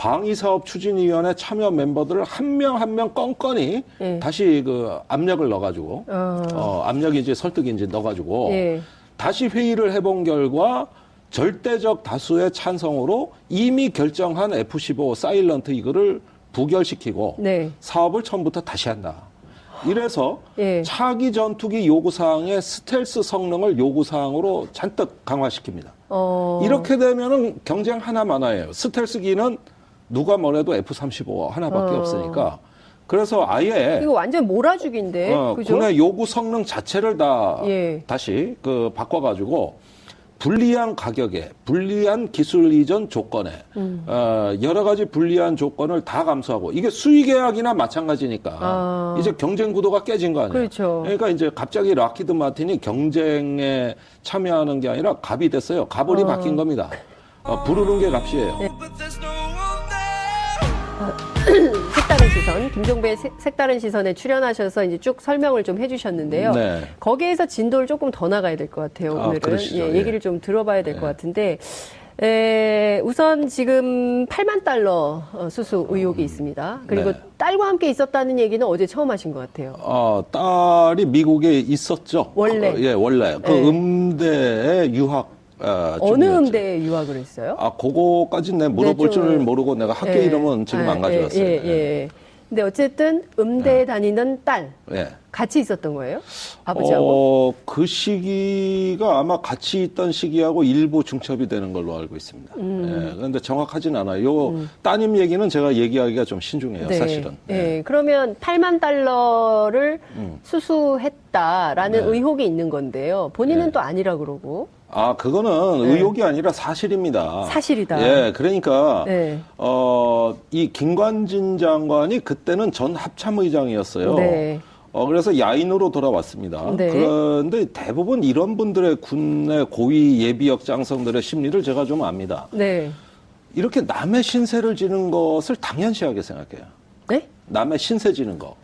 방위사업추진위원회 참여 멤버들을 한 명 한 명 껌껌이 예. 다시 그 압력을 넣어가지고 압력인지 설득인지 넣어가지고 다시 회의를 해본 결과 절대적 다수의 찬성으로 이미 결정한 F-15 사일런트 이거를 부결시키고 네. 사업을 처음부터 다시 한다. 이래서 예. 차기 전투기 요구사항의 스텔스 성능을 요구사항으로 잔뜩 강화시킵니다. 이렇게 되면은 경쟁 하나만화예요. 스텔스기는 누가 뭐래도 F-35 하나밖에 없으니까. 그래서 아예 이거 완전 몰아주기인데, 그죠? 군의 요구 성능 자체를 다 예. 다시 그 바꿔가지고 불리한 가격에, 불리한 기술 이전 조건에, 여러 가지 불리한 조건을 다 감수하고, 이게 수의 계약이나 마찬가지니까, 이제 경쟁 구도가 깨진 거 아니에요. 그렇죠. 그러니까 이제 갑자기 락히드 마틴이 경쟁에 참여하는 게 아니라 갑이 됐어요. 갑을이 바뀐 겁니다. 부르는 게 값이에요. 네. 색다른 시선, 김종배의 색다른 시선에 출연하셔서 이제 쭉 설명을 좀 해주셨는데요. 네. 거기에서 진도를 조금 더 나가야 될 것 같아요. 오늘은 그러시죠. 예, 얘기를 좀 들어봐야 될 것 같은데 우선 지금 8만 달러 수수 의혹이 있습니다. 그리고 네. 딸과 함께 있었다는 얘기는 어제 처음 하신 것 같아요. 딸이 미국에 있었죠. 원래? 예, 원래. 그 네. 음대에 유학 어느 중이었죠. 음대에 유학을 했어요? 그거까지 내가 물어볼 네, 줄 좀, 모르고 내가 학교 예. 이름은 지금 안 가져왔어요. 예. 근데 어쨌든 음대에 다니는 딸 예. 같이 있었던 거예요? 아버지하고? 그 시기가 아마 같이 있던 시기하고 일부 중첩이 되는 걸로 알고 있습니다. 예. 그런데 정확하진 않아요. 요 따님 얘기는 제가 얘기하기가 좀 신중해요, 네. 사실은. 예. 그러면 8만 달러를 수수했다라는 네. 의혹이 있는 건데요. 본인은 또 아니라 그러고. 그거는 의혹이 아니라 사실입니다. 사실이다. 예, 그러니까, 네. 이 김관진 장관이 그때는 전 합참의장이었어요. 네. 그래서 야인으로 돌아왔습니다. 네. 그런데 대부분 이런 분들의 군내 고위 예비역 장성들의 심리를 제가 좀 압니다. 네. 이렇게 남의 신세를 지는 것을 당연시하게 생각해요. 네? 남의 신세 지는 거.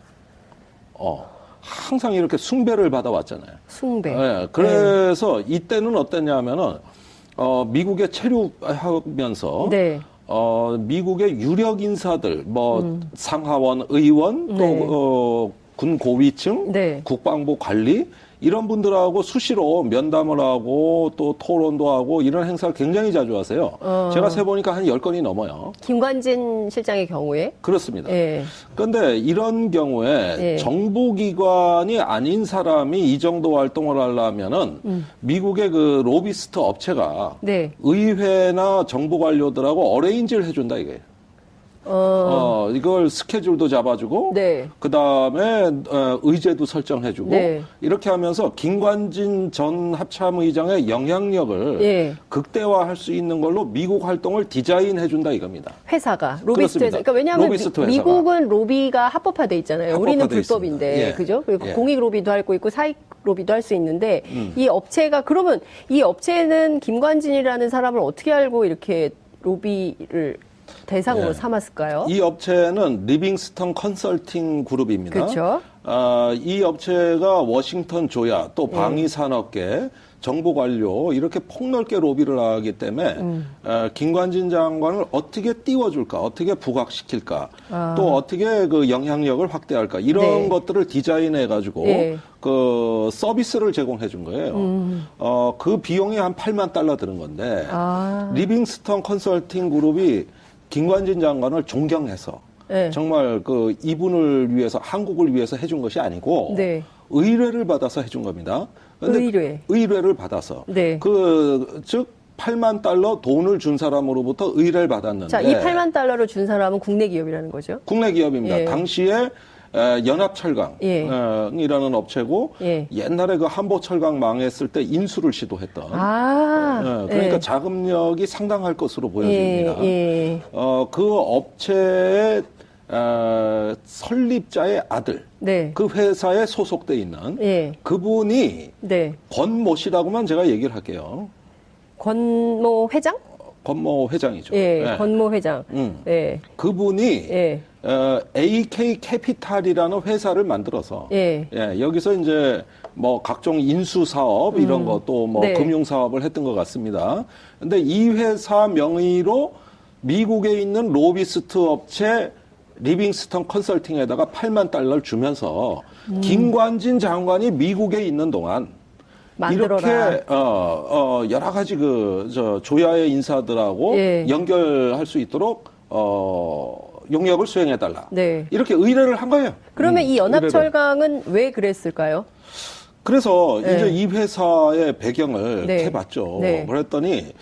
항상 이렇게 숭배를 받아왔잖아요. 숭배. 예, 그래서 이때는 어땠냐면은, 미국에 체류하면서, 네. 미국의 유력 인사들, 상하원 의원, 또, 군 고위층, 네. 국방부 관리, 이런 분들하고 수시로 면담을 하고 또 토론도 하고 이런 행사를 굉장히 자주 하세요. 제가 세보니까 한 10건이 넘어요. 김관진 실장의 경우에? 그렇습니다. 예. 그런데 이런 경우에 예. 정보기관이 아닌 사람이 이 정도 활동을 하려면은 미국의 그 로비스트 업체가 네. 의회나 정부 관료들하고 어레인지를 해준다 이게. 이걸 스케줄도 잡아주고, 네. 그 다음에 의제도 설정해주고, 네. 이렇게 하면서 김관진 전 합참의장의 영향력을 예. 극대화할 수 있는 걸로 미국 활동을 디자인해준다 이겁니다. 회사가 로비스트 그렇습니다. 회사. 그러니까 왜냐하면 로비스트 회사가. 미국은 로비가 합법화돼 있잖아요. 우리는 합법화돼 불법인데, 있습니다. 예. 그죠? 그리고 예. 공익 로비도 할 거 있고 사익 로비도 할 수 있는데 이 업체가 그러면 이 업체는 김관진이라는 사람을 어떻게 알고 이렇게 로비를 대상으로 예. 삼았을까요? 이 업체는 리빙스턴 컨설팅 그룹입니다. 그렇죠. 이 업체가 워싱턴 조야 또 방위산업계 정보 관료 이렇게 폭넓게 로비를 하기 때문에 김관진 장관을 어떻게 띄워줄까, 어떻게 부각시킬까, 또 어떻게 그 영향력을 확대할까 이런 네. 것들을 디자인해 가지고 네. 그 서비스를 제공해 준 거예요. 그 비용이 한 8만 달러 드는 건데 리빙스턴 컨설팅 그룹이 김관진 장관을 존경해서 네. 정말 그 이분을 위해서 한국을 위해서 해준 것이 아니고 네. 의뢰를 받아서 해준 겁니다. 근데 의뢰를 받아서 네. 즉 8만 달러 돈을 준 사람으로부터 의뢰를 받았는데 자, 이 8만 달러를 준 사람은 국내 기업이라는 거죠? 국내 기업입니다. 예. 당시에 연합철강이라는 업체고 예. 옛날에 그 한보철강 망했을 때 인수를 시도했던 그러니까 예. 자금력이 상당할 것으로 보여집니다. 예. 그 업체의 설립자의 아들, 네. 그 회사에 소속돼 있는 예. 그분이 네. 권모 씨라고만 제가 얘기를 할게요. 권모 회장? 권모 회장이죠. 예. 네. 권모 회장. 예. 그분이 예. AK 캐피탈이라는 회사를 만들어서 예. 여기서 이제 뭐 각종 인수 사업 이런 것도 뭐 네. 금융 사업을 했던 것 같습니다. 근데 이 회사 명의로 미국에 있는 로비스트 업체 리빙스턴 컨설팅에다가 8만 달러를 주면서 김관진 장관이 미국에 있는 동안 만들어라. 이렇게 여러 가지 조야의 인사들하고 예. 연결할 수 있도록 용역을 수행해 달라. 네. 이렇게 의뢰를 한 거예요. 그러면 이 의뢰를. 연합철강은 왜 그랬을까요? 그래서 네. 이제 이 회사의 배경을 네. 해봤죠. 네. 그랬더니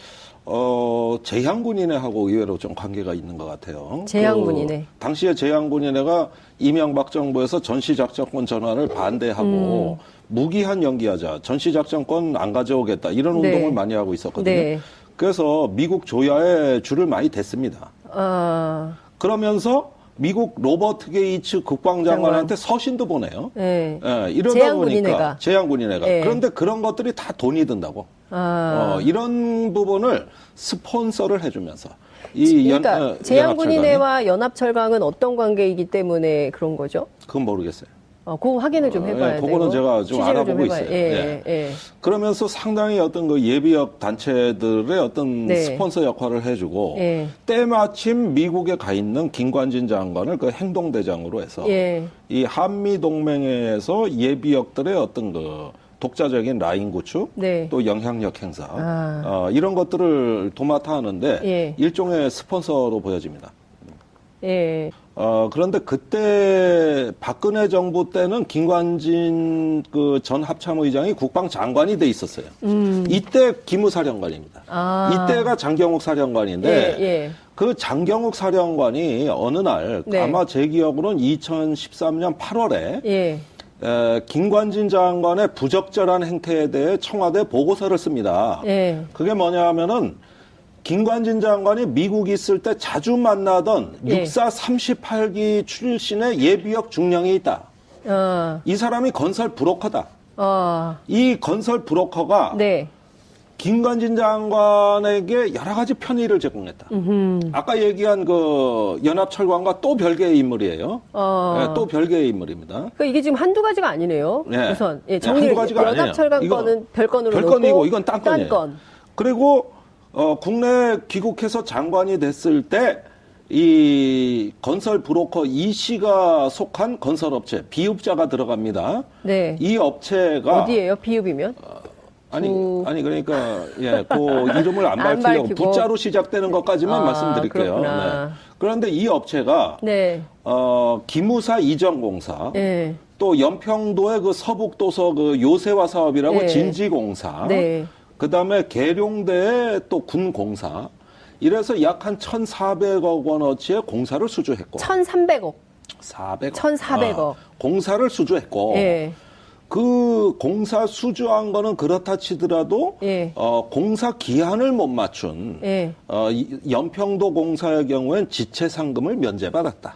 제향군인회하고 의외로 좀 관계가 있는 것 같아요. 제향군인회. 당시에 제향군인회가 이명박 정부에서 전시작전권 전환을 반대하고 무기한 연기하자, 전시작전권 안 가져오겠다 이런 네. 운동을 많이 하고 있었거든요. 네. 그래서 미국 조야에 줄을 많이 댔습니다. 아, 그러면서 미국 로버트 게이츠 국방장관한테 서신도 보내요. 네. 예, 이러다 제향군인회가. 보니까 제향군인회가. 네. 그런데 그런 것들이 다 돈이 든다고. 아. 이런 부분을 스폰서를 해주면서 이 그러니까 제향군인회와 연합철강은 어떤 관계이기 때문에 그런 거죠? 그건 모르겠어요. 그거 확인을 좀 해봐야 돼요. 그거는 제가 좀 취재를 알아보고 해봐야- 있어요. 예, 예. 그러면서 상당히 어떤 그 예비역 단체들의 어떤 네. 스폰서 역할을 해주고 예. 때마침 미국에 가 있는 김관진 장관을 그 행동대장으로 해서 예. 이 한미 동맹에서 예비역들의 어떤 그 독자적인 라인 구축, 네. 또 영향력 행사 아. 이런 것들을 도맡아 하는데 예. 일종의 스폰서로 보여집니다. 예. 그런데 그때 박근혜 정부 때는 김관진 그 전 합참의장이 국방장관이 돼 있었어요. 이때 기무사령관입니다. 아. 이때가 장경욱 사령관인데 예, 예. 그 장경욱 사령관이 어느 날 네. 아마 제 기억으로는 2013년 8월에 예. 김관진 장관의 부적절한 행태에 대해 청와대 보고서를 씁니다. 예. 그게 뭐냐 하면은 김관진 장관이 미국에 있을 때 자주 만나던 예. 육사 38기 출신의 예비역 중령이 있다. 이 사람이 건설 브로커다. 이 건설 브로커가 네. 김관진 장관에게 여러 가지 편의를 제공했다. 아까 얘기한 그 연합철관과 또 별개의 인물이에요. 네, 또 별개의 인물입니다. 그러니까 이게 지금 한두 가지가 아니네요. 네. 우선 네, 정리를 한두 가지가 아니에요. 연합철강 이거 건은 별건으로 별건이고 놓고 이건 딴 건이에요. 건. 그리고 국내 귀국해서 장관이 됐을 때 이 건설 브로커 이 씨가 속한 건설업체 비읍자가 들어갑니다. 네. 이 업체가 어디예요? 비읍이면? 아니 그러니까 그 이름을 안 안 밝히려고 밝히고. 부자로 시작되는 것까지만 말씀드릴게요. 그렇구나. 네. 그런데 이 업체가 네. 기무사 이전공사 네. 또 연평도의 그 서북도서 그 요새화 사업이라고 네. 진지공사 네. 그다음에 계룡대의 또 군공사 이래서 약 한 1,400억 원어치의 공사를 수주했고 1,300억. 400억 1,400억. 공사를 수주했고 예. 그 공사 수주한 거는 그렇다 치더라도 예. 공사 기한을 못 맞춘 예. 연평도 공사의 경우엔 지체 상금을 면제받았다.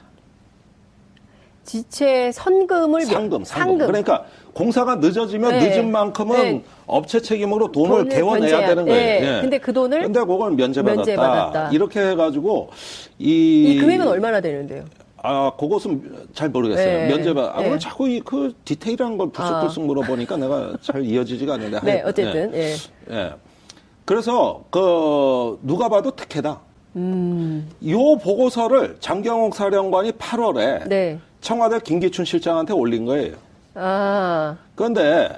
지체 선금을 상금. 그러니까 공사가 늦어지면 네. 늦은 만큼은 네. 업체 책임으로 돈을 개원해야 면제해야- 되는 거예요. 네. 예. 근데 그 돈을 근데 그걸 면제받았다. 이렇게 해가지고 이 금액은 얼마나 되는데요? 그것은 잘 모르겠어요. 네. 면제받. 네. 오늘 자꾸 그 디테일한 걸 불쑥불쑥 물어보니까 내가 잘 이어지지가 않는데. 네, 어쨌든 예. 예. 그래서 누가 봐도 특혜다. 요 보고서를 장경욱 사령관이 8월에 네. 청와대 김기춘 실장한테 올린 거예요. 그런데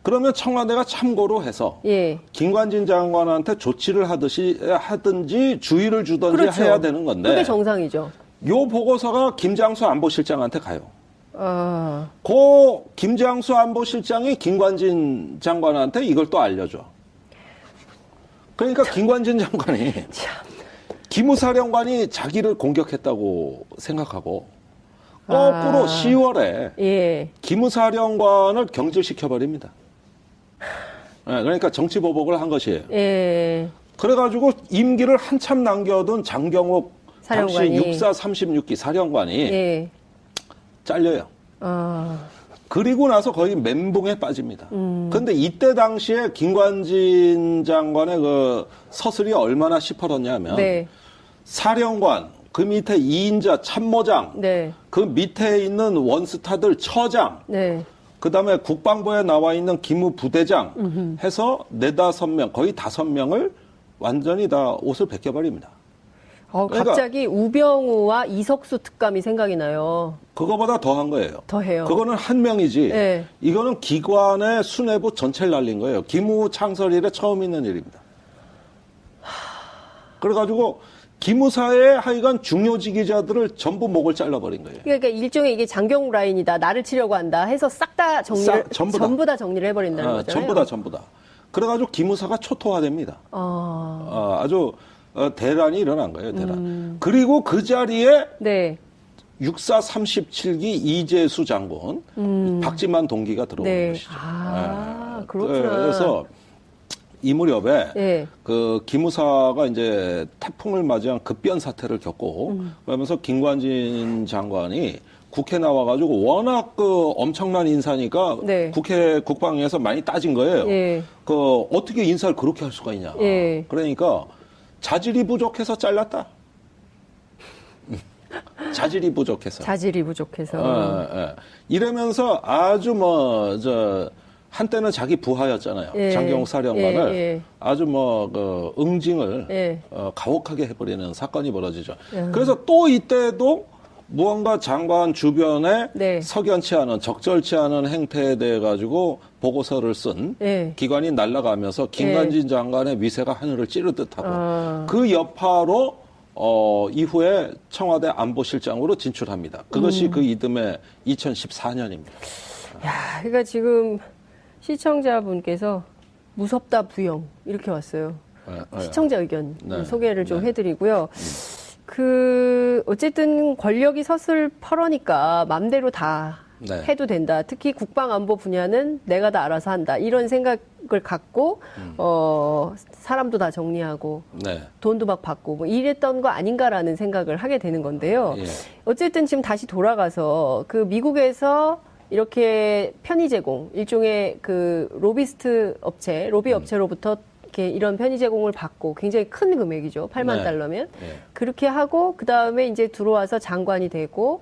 그러면 청와대가 참고로 해서 예. 김관진 장관한테 조치를 하든지 주의를 주든지 그렇죠. 해야 되는 건데 그게 정상이죠. 요 보고서가 김장수 안보실장한테 가요. 그 김장수 안보실장이 김관진 장관한테 이걸 또 알려줘. 그러니까 김관진 장관이 기무사령관이 자기를 공격했다고 생각하고 거꾸로 10월에 예. 기무사령관을 경질시켜버립니다. 네, 그러니까 정치보복을 한 것이에요. 예. 그래가지고 임기를 한참 남겨둔 장경욱 당시 사령관이. 육사 36기 사령관이 예. 잘려요. 그리고 나서 거의 멘붕에 빠집니다. 그런데 이때 당시에 김관진 장관의 그 서슬이 얼마나 시퍼렀냐면 네. 사령관, 그 밑에 2인자 참모장, 네. 그 밑에 있는 원스타들 처장, 네. 그 다음에 국방부에 나와 있는 기무부대장 해서 4-5명, 거의 5명을 완전히 다 옷을 벗겨버립니다. 그러니까 갑자기 우병우와 이석수 특감이 생각이 나요. 그거보다 더한 거예요. 더해요. 그거는 한 명이지. 네. 이거는 기관의 수뇌부 전체를 날린 거예요. 기무 창설 이래 처음 있는 일입니다. 그래가지고 기무사의 하여간 중요직위자들을 전부 목을 잘라버린 거예요. 그러니까 일종의 이게 장경 라인이다. 나를 치려고 한다. 해서 싹 다 정리를 전부 다 정리를 해버린다는 거잖아요. 전부 다. 그래가지고 기무사가 초토화됩니다. 아. 아주 대란이 일어난 거예요. 대란. 그리고 그 자리에 네. 육사 37기 이재수 장군, 박지만 동기가 들어오는 네. 것이죠. 아, 그렇구나. 그래서 이 무렵에 네. 그 기무사가 이제 태풍을 맞이한 급변 사태를 겪고 그러면서 김관진 장관이 국회 나와가지고 워낙 그 엄청난 인사니까 네. 국회 국방위에서 많이 따진 거예요. 예. 그 어떻게 인사를 그렇게 할 수가 있냐. 예. 그러니까 자질이 부족해서 잘랐다. 자질이 부족해서. 자질이 부족해서. 이러면서 아주 한때는 자기 부하였잖아요. 예. 장경욱 사령관을 예. 아주 그 응징을 예. 가혹하게 해버리는 사건이 벌어지죠. 그래서 또 이때도 무언가 장관 주변에 네. 석연치 않은 적절치 않은 행태에 대해 가지고 보고서를 쓴 예. 기관이 날아가면서 김관진 장관의 위세가 하늘을 찌를 듯하고 아. 그 여파로 이후에 청와대 안보실장으로 진출합니다. 그것이 그 이듬해 2014년입니다. 야, 그러니까 지금 시청자분께서 무섭다 부영 이렇게 왔어요. 시청자 의견 네. 소개를 좀 네. 해드리고요. 어쨌든 권력이 섰을퍼러니까 맘대로 다 네. 해도 된다. 특히 국방안보 분야는 내가 다 알아서 한다. 이런 생각을 갖고 사람도 다 정리하고 네. 돈도 막 받고 뭐 이랬던 거 아닌가라는 생각을 하게 되는 건데요. 예. 어쨌든 지금 다시 돌아가서 그 미국에서 이렇게 편의 제공, 일종의 그 로비스트 업체, 로비 업체로부터 이렇게 이런 편의 제공을 받고 굉장히 큰 금액이죠. 8만 네. 달러면. 예. 그렇게 하고 그다음에 이제 들어와서 장관이 되고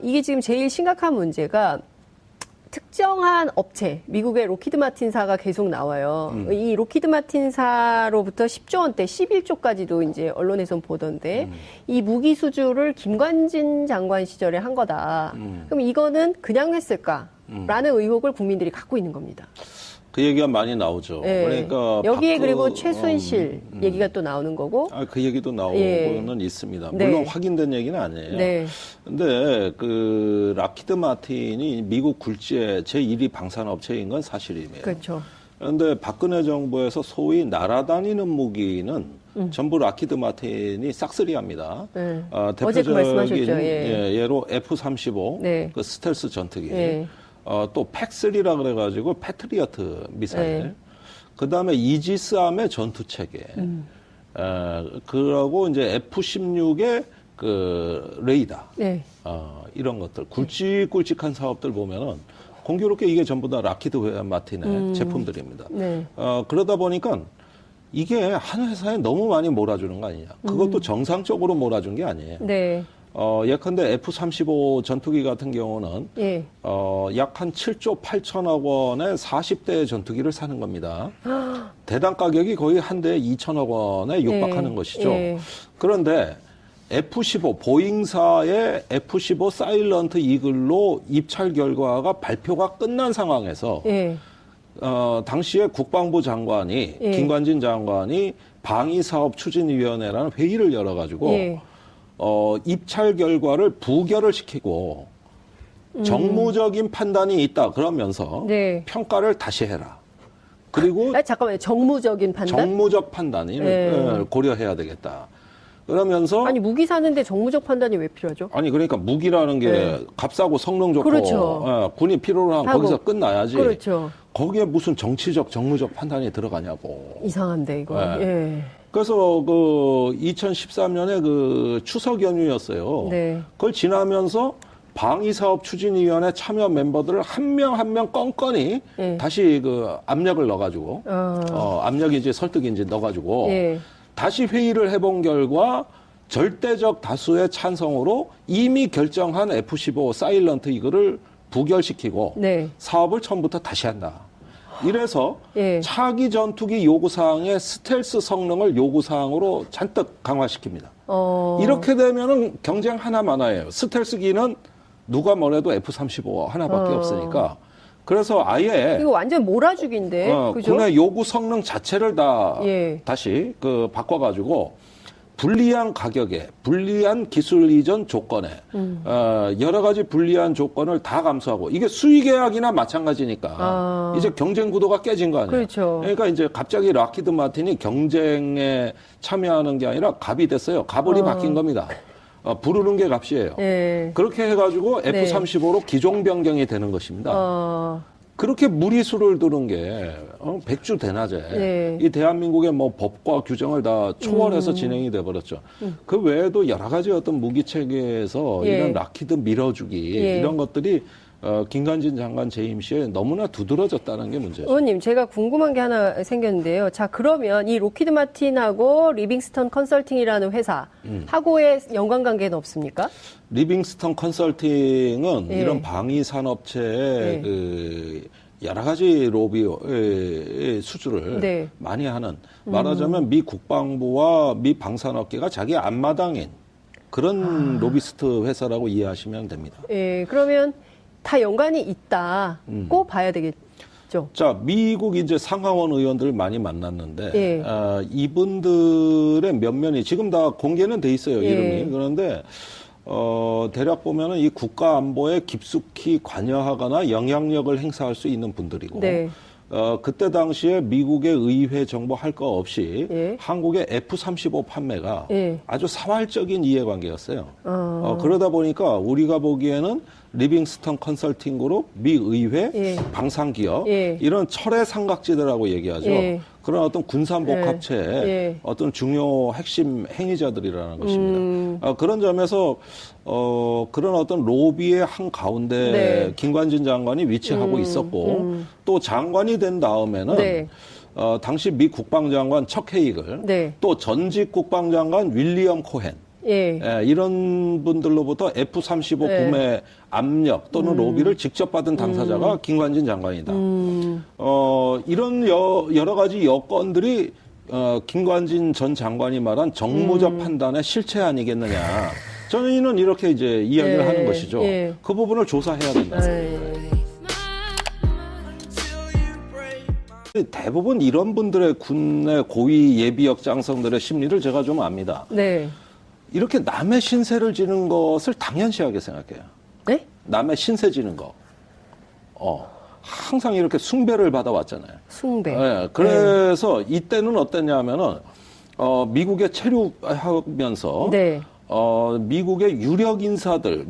이게 지금 제일 심각한 문제가 특정한 업체, 미국의 로키드 마틴사가 계속 나와요. 이 로키드 마틴사로부터 10조 원대, 11조까지도 이제 언론에선 보던데 이 무기 수주를 김관진 장관 시절에 한 거다. 그럼 이거는 그냥 했을까라는 의혹을 국민들이 갖고 있는 겁니다. 그 얘기가 많이 나오죠. 네. 그러니까 여기에 그리고 최순실 얘기가 또 나오는 거고. 그 얘기도 나오고는 있습니다. 물론 네. 확인된 얘기는 아니에요. 네. 근데 그 락히드 마틴이 미국 굴지의 제1위 방산업체인 건 사실이에요. 그렇죠. 그런데 박근혜 정부에서 소위 날아다니는 무기는 전부 락히드 마틴이 싹쓸이합니다. 네. 어제 그 대표적인 말씀하셨죠. 예. 예로 F-35 네. 그 스텔스 전투기. 예. 또 팩3라 그래가지고 패트리어트 미사일. 네. 그 다음에 이지스함의 전투 체계. 그러고 이제 F-16의 그 레이더. 네. 이런 것들. 굵직굵직한 사업들 보면은 공교롭게 이게 전부 다 락히드 마틴의 제품들입니다. 네. 그러다 보니까 이게 한 회사에 너무 많이 몰아주는 거 아니냐. 그것도 정상적으로 몰아준 게 아니에요. 네. 예컨대 F-35 전투기 같은 경우는 예. 약 한 7조 8천억 원의 40대 전투기를 사는 겁니다. 대당 가격이 거의 한 대에 2천억 원에 육박하는 예. 것이죠. 예. 그런데 F-15 보잉사의 F-15 사일런트 이글로 입찰 결과가 발표가 끝난 상황에서 예. 당시에 국방부 장관이 예. 김관진 장관이 방위사업추진위원회라는 회의를 열어가지고 예. 입찰 결과를 부결을 시키고 정무적인 판단이 있다 그러면서 네. 평가를 다시 해라. 그리고 잠깐만요. 정무적인 판단? 정무적 판단을 네. 고려해야 되겠다. 그러면서 아니 무기 사는데 정무적 판단이 왜 필요하죠? 그러니까 무기라는 게 네. 값싸고 성능 좋고 그렇죠. 군이 필요로 하면 하고. 거기서 끝나야지. 그렇죠. 거기에 무슨 정치적 정무적 판단이 들어가냐고. 이상한데 이거. 네. 예. 그래서 그 2013년에 그 추석 연휴였어요. 네. 그걸 지나면서 방위사업추진위원회 참여 멤버들을 한 명 한 명 껌껌이 예. 다시 그 압력을 넣어가지고 압력인지 설득인지 넣어가지고 예. 다시 회의를 해본 결과 절대적 다수의 찬성으로 이미 결정한 F-15 사일런트 이거를 부결시키고 네. 사업을 처음부터 다시 한다. 이래서 예. 차기 전투기 요구사항의 스텔스 성능을 요구사항으로 잔뜩 강화시킵니다. 이렇게 되면은 경쟁 하나만화예요. 스텔스기는 누가 뭐래도 F-35 하나밖에 없으니까. 그래서 아예 이거 완전 몰아주기인데, 그죠? 국내 요구 성능 자체를 다 예. 다시 바꿔가지고 불리한 가격에, 불리한 기술 이전 조건에, 여러 가지 불리한 조건을 다 감수하고, 이게 수의 계약이나 마찬가지니까, 이제 경쟁 구도가 깨진 거 아니에요. 그렇죠. 그러니까 이제 갑자기 락히드 마틴이 경쟁에 참여하는 게 아니라 갑이 됐어요. 갑을이 바뀐 겁니다. 부르는 게 값이에요. 예. 그렇게 해가지고 네. F-35로 기종 변경이 되는 것입니다. 그렇게 무리수를 두는 게 백주대낮에 네. 이 대한민국의 뭐 법과 규정을 다 초월해서 진행이 돼 버렸죠. 그 외에도 여러 가지 어떤 무기 체계에서 예. 이런 락히드 밀어주기 예. 이런 것들이 김관진 장관 재임 시에 너무나 두드러졌다는 게 문제죠. 의원님, 제가 궁금한 게 하나 생겼는데요. 자, 그러면 이 로키드 마틴하고 리빙스턴 컨설팅이라는 회사하고의 연관관계는 없습니까? 리빙스턴 컨설팅은 예. 이런 방위 산업체의 예. 그 여러 가지 로비의 수주를 네. 많이 하는, 말하자면 미 국방부와 미 방산업계가 자기 앞마당인 그런 로비스트 회사라고 이해하시면 됩니다. 예, 그러면 다 연관이 있다고 봐야 되겠죠. 자, 미국 이제 상하원 의원들을 많이 만났는데, 예. 이분들의 면면이 지금 다 공개는 돼 있어요, 예. 이름이. 그런데, 대략 보면은 이 국가 안보에 깊숙이 관여하거나 영향력을 행사할 수 있는 분들이고, 네. 그때 당시에 미국의 의회 정보 할 거 없이 예. 한국의 F-35 판매가 예. 아주 사활적인 이해관계였어요. 그러다 보니까 우리가 보기에는 리빙스턴 컨설팅 그룹, 미 의회, 예. 방산기업 예. 이런 철의 삼각지대라고 얘기하죠. 예. 그런 어떤 군산복합체의 예. 어떤 중요 핵심 행위자들이라는 것입니다. 그런 점에서 그런 어떤 로비의 한 가운데 네. 김관진 장관이 위치하고 있었고 또 장관이 된 다음에는 네. 당시 미 국방장관 척 헤이글, 네. 또 전직 국방장관 윌리엄 코헨, 예. 이런 분들로부터 F-35 네. 구매 압력 또는 로비를 직접 받은 당사자가 김관진 장관이다. 이런 여러 가지 여건들이 김관진 전 장관이 말한 정무적 판단의 실체 아니겠느냐. 저희는 이렇게 이제 이야기를 예. 하는 것이죠. 예. 그 부분을 조사해야 된다. 대부분 이런 분들의 군내 고위 예비역 장성들의 심리를 제가 좀 압니다. 네. 이렇게 남의 신세를 지는 것을 당연시하게 생각해요. 네? 남의 신세 지는 거. 항상 이렇게 숭배를 받아왔잖아요. 숭배. 예, 그래서 이때는 어땠냐면은, 미국에 체류하면서, 네. 미국의 유력 인사들,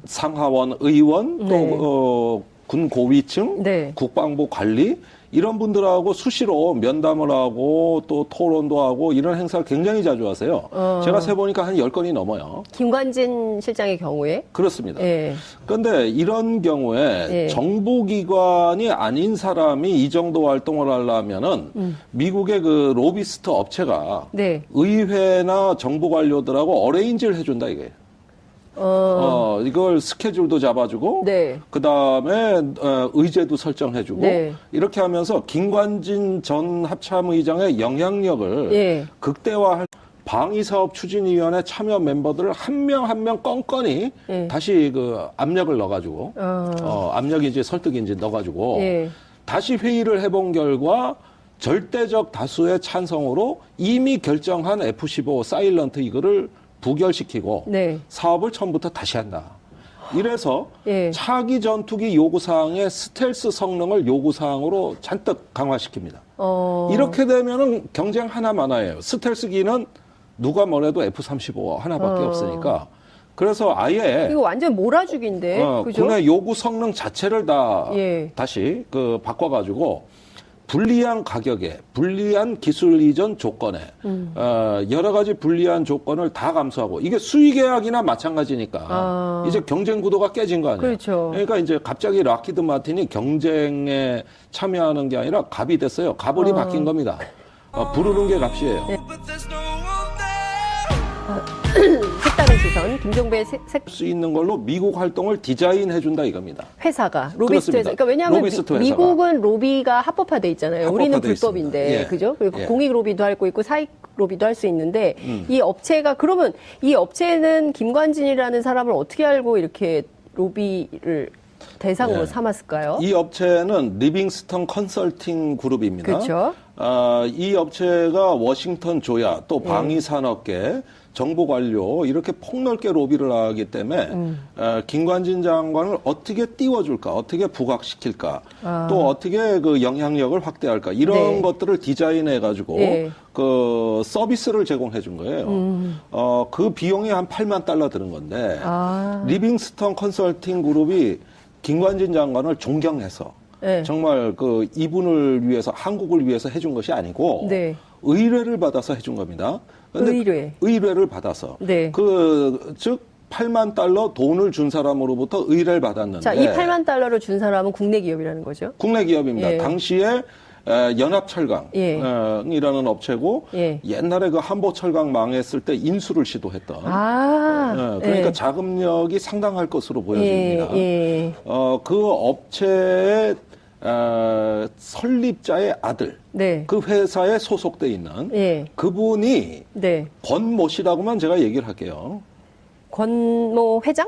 상하원 의원, 네. 또, 군 고위층, 네. 국방부 관리, 이런 분들하고 수시로 면담을 하고 또 토론도 하고 이런 행사를 굉장히 자주 하세요. 제가 세보니까 한 10건이 넘어요. 김관진 실장의 경우에. 그렇습니다. 예. 그런데 이런 경우에 예. 정보기관이 아닌 사람이 이 정도 활동을 하려면은 미국의 그 로비스트 업체가 네. 의회나 정부 관료들하고 어레인지를 해준다 이게. 이걸 스케줄도 잡아주고, 네. 그 다음에 의제도 설정해주고, 네. 이렇게 하면서 김관진 전 합참의장의 영향력을 예. 극대화할 방위사업 추진위원회 참여 멤버들을 한 명 한 명 껌껌이 예. 다시 그 압력을 넣어가지고, 압력인지 설득인지 넣어가지고, 예. 다시 회의를 해본 결과 절대적 다수의 찬성으로 이미 결정한 F-15 사일런트 이거를 부결시키고 네. 사업을 처음부터 다시 한다. 이래서 예. 차기 전투기 요구사항의 스텔스 성능을 요구사항으로 잔뜩 강화시킵니다. 이렇게 되면은 경쟁 하나만화예요. 스텔스기는 누가 뭐래도 F-35 하나밖에 없으니까. 그래서 아예 이거 완전 몰아주기인데. 그죠? 국내 요구 성능 자체를 다 예. 다시 바꿔가지고 불리한 가격에, 불리한 기술 이전 조건에, 여러 가지 불리한 조건을 다 감수하고, 이게 수의 계약이나 마찬가지니까, 이제 경쟁 구도가 깨진 거 아니에요. 그렇죠. 그러니까 이제 갑자기 락히드 마틴이 경쟁에 참여하는 게 아니라 갑이 됐어요. 갑을이 바뀐 겁니다. 부르는 게 값이에요. 색다른 시선, 김종배 수 있는 걸로 미국 활동을 디자인해준다 이겁니다. 회사가 로비스트 그렇습니다. 회사. 그러니까 왜냐하면 로비스트 회사가. 미국은 로비가 합법화돼 있잖아요. 우리는 합법화돼 불법인데, 있습니다. 예. 그죠? 그리고 예. 공익 로비도 할 거 있고 사익 로비도 할 수 있는데 이 업체가 그러면 이 업체는 김관진이라는 사람을 어떻게 알고 이렇게 로비를 대상으로 예. 삼았을까요? 이 업체는 리빙스턴 컨설팅 그룹입니다. 그렇죠. 이 업체가 워싱턴 조야 또 방위 산업계 정보 관료 이렇게 폭넓게 로비를 하기 때문에 김관진 장관을 어떻게 띄워줄까, 어떻게 부각시킬까, 또 어떻게 그 영향력을 확대할까 이런 네. 것들을 디자인해 가지고 네. 그 서비스를 제공해 준 거예요. 그 비용이 한 8만 달러 드는 건데 리빙스턴 컨설팅 그룹이 김관진 장관을 존경해서 네. 정말 그 이분을 위해서 한국을 위해서 해준 것이 아니고 네. 의뢰를 받아서 해준 겁니다. 근데 의뢰를 받아서 네. 즉 8만 달러 돈을 준 사람으로부터 의뢰를 받았는데 자, 이 8만 달러를 준 사람은 국내 기업이라는 거죠? 국내 기업입니다. 예. 당시에 연합철강이라는 업체고 예. 옛날에 그 한보철강 망했을 때 인수를 시도했던 그러니까 예. 자금력이 상당할 것으로 보여집니다. 예. 그 업체의 설립자의 아들, 네. 그 회사에 소속돼 있는 예. 그분이 네. 권모 씨라고만 제가 얘기를 할게요. 권모 회장?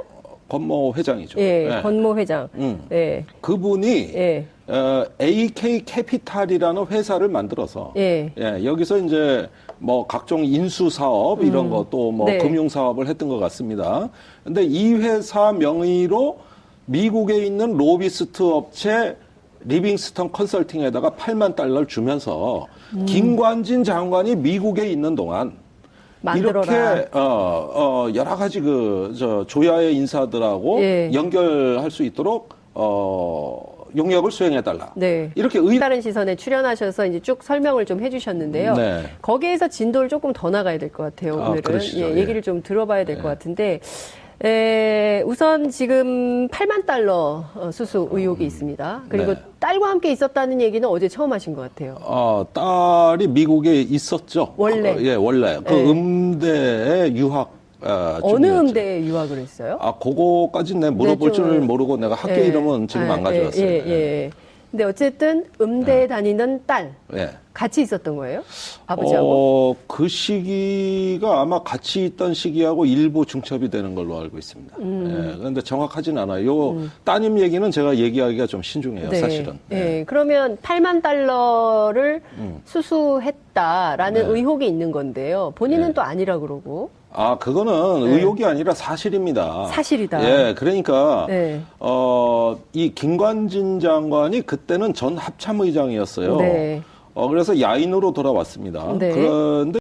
권모 회장이죠. 예. 네. 권모 회장. 예. 그분이 예. AK 캐피탈이라는 회사를 만들어서 예. 여기서 이제 뭐 각종 인수 사업 이런 것도 뭐 네. 금융 사업을 했던 것 같습니다. 근데 이 회사 명의로 미국에 있는 로비스트 업체 리빙스턴 컨설팅에다가 8만 달러를 주면서 김관진 장관이 미국에 있는 동안 만들어라. 이렇게 여러 가지 조야의 인사들하고 예. 연결할 수 있도록 용역을 수행해달라. 네. 이렇게 다른 시선에 출연하셔서 이제 쭉 설명을 좀 해주셨는데요. 네. 거기에서 진도를 조금 더 나가야 될 것 같아요. 오늘은 그러시죠. 예. 얘기를 좀 들어봐야 될 것 같은데. 우선 지금 8만 달러 수수 의혹이 있습니다. 그리고 네. 딸과 함께 있었다는 얘기는 어제 처음 하신 것 같아요. 딸이 미국에 있었죠. 원래? 원래. 그 네. 음대에 유학 어느 중이었죠. 음대에 유학을 했어요? 그거까지 내가 물어볼 네, 좀- 줄 모르고 내가 학교 이름은 지금 안 가져왔어요. 예. 근데 어쨌든 음대에 다니는 딸 예. 같이 있었던 거예요? 아버지하고? 그 시기가 아마 같이 있던 시기하고 일부 중첩이 되는 걸로 알고 있습니다. 그런데 정확하진 않아요. 요 따님 얘기는 제가 얘기하기가 좀 신중해요, 네. 사실은. 예. 그러면 8만 달러를 수수했다라는 네. 의혹이 있는 건데요. 본인은 네. 또 아니라 그러고. 그거는 의혹이 아니라 사실입니다. 사실이다. 예, 그러니까, 네. 이 김관진 장관이 그때는 전 합참의장이었어요. 네. 그래서 야인으로 돌아왔습니다. 네. 그런데